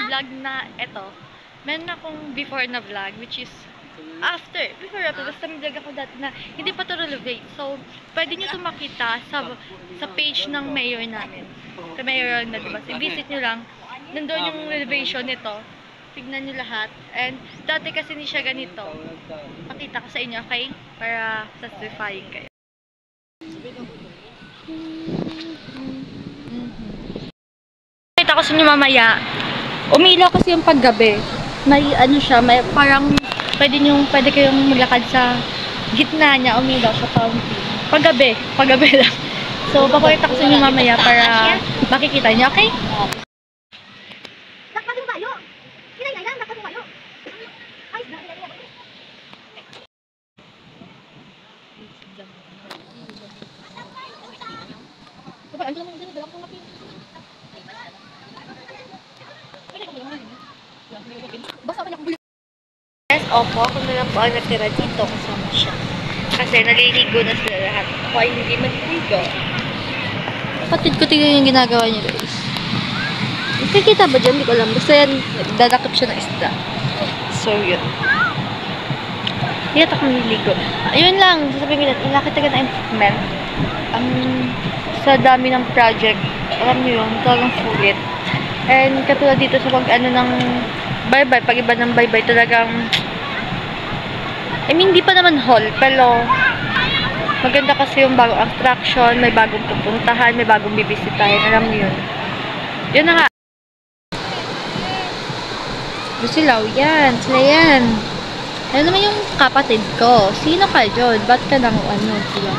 vlog na ito, meron akong before na vlog, which is before basta may vlog ako dati na hindi pa to renovate. So, pwede nyo ito makita sa page ng mayor namin. Sa mayor na, diba? So, i-visit nyo lang. Nandun yung renovation nito. Tignan nyo lahat. And, dati kasi hindi siya ganito. Pakita ko sa inyo, okay? Para satisfying kayo. Pakita ko sa inyo mamaya. Umilaw kasi yung paggabi. May ano siya, may parang pwede kayong maglakad sa gitna niya, umilaw sa fountain. Paggabi lang. So, papakita ko sa inyo mamaya para makikita niyo, okay? Yes, opo. Ako na lang po ang natira dito kasama siya. Kasi naliligo na sila lahat. Ako ay hindi maliligo. Kapatid ko, tingnan yung ginagawa niya, guys. Nakikita ba dyan? Hindi ko alam. Basta yan, dadakip siya ng isda. So, yun. Hindi ito kung naliligo. Ayun lang. Sasabihin ko natin, nakita ka na improvement. Sa dami ng project. Alam niyo yun, talagang sulit. And katulad dito sa pag-ano ng bye-bye, pag iba ng bye-bye, talagang I mean, hindi pa naman hall, pero maganda kasi yung bagong attraction, may bagong pupuntahan, may bagong bibisitahin, alam niyo yun. Yun na nga. Sila yan. Ano naman yung kapatid ko? Sino ka, Jod? Ba't ka nang ano sila?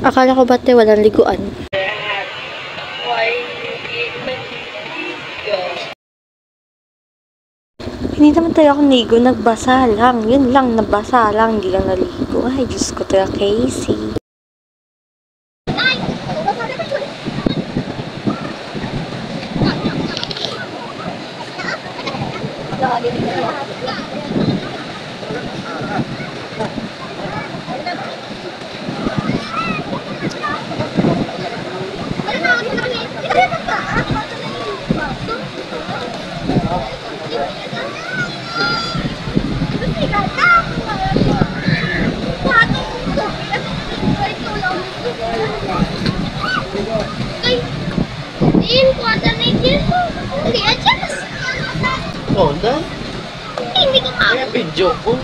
Akala ko ba't walang liguan? Hindi naman tayo akong ligo, nagbasa lang. Yun lang, nabasa lang, hindi lang naligo. Ay, Diyos ko tayo, Casey. Oh, dah? Hindi ko pa. Kaya video ko.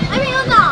Ay, may una.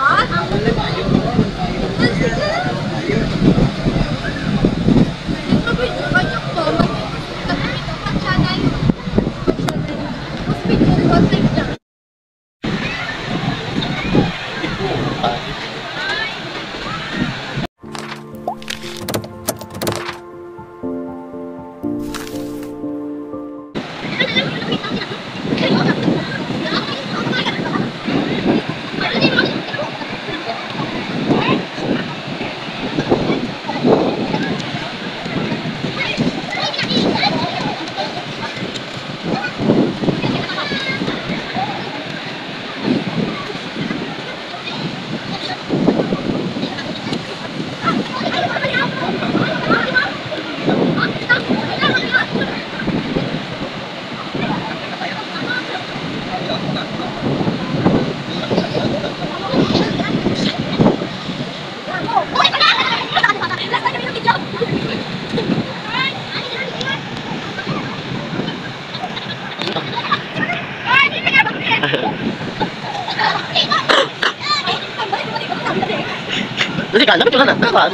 Jadi kan, tapi jangan nak kan?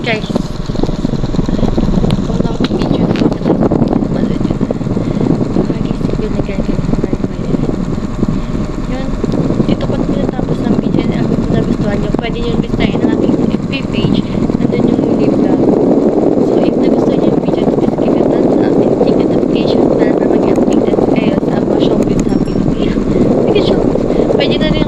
guys. Kung lang video na manood yun. Magisip yun na ganyan. Yun. Dito ko tapos ng video na ako kung nagustuhan nyo. Pwede nyo bistahin ang aking FB page. Nandun yung live vlog. So, if nagustuhan nyo yung video, please give it a thumbs up and click the notification para mag-updated kayo sa mga showbiz happy. Sige, show. Pwede na rin